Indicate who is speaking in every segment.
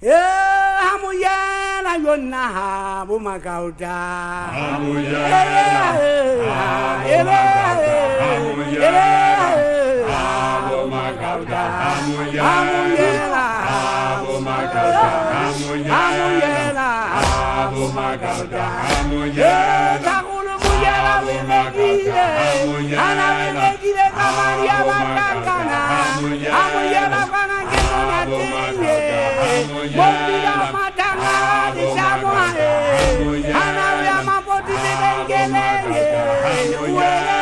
Speaker 1: Hamuyana yona bumagauda. Hamuyana bumagauda. Hamuyana bumagauda. Takulu muyala wimegile. Ana wimegile kamaria batangana. Hamuyana kana kena tinye. Bobila matanga di samoe. Ana wiyama poti tengele. Uele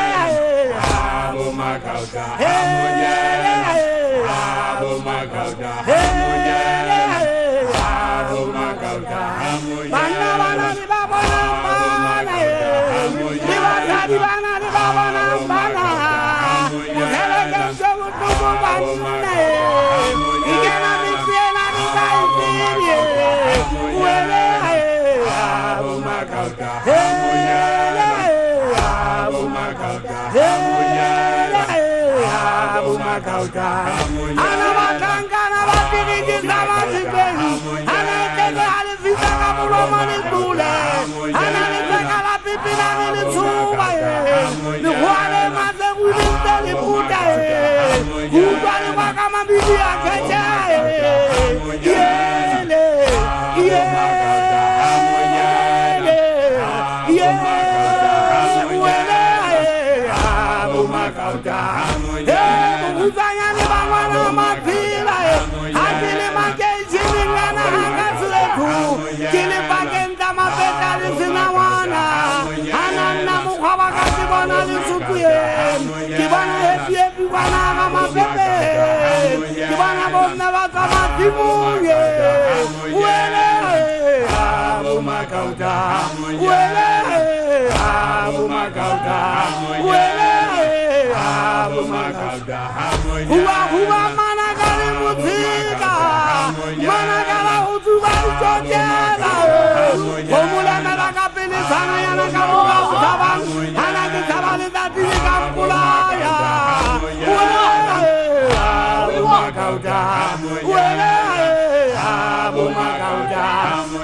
Speaker 1: bumagauda.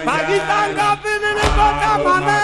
Speaker 1: Pakistan ka pinili ko ka mana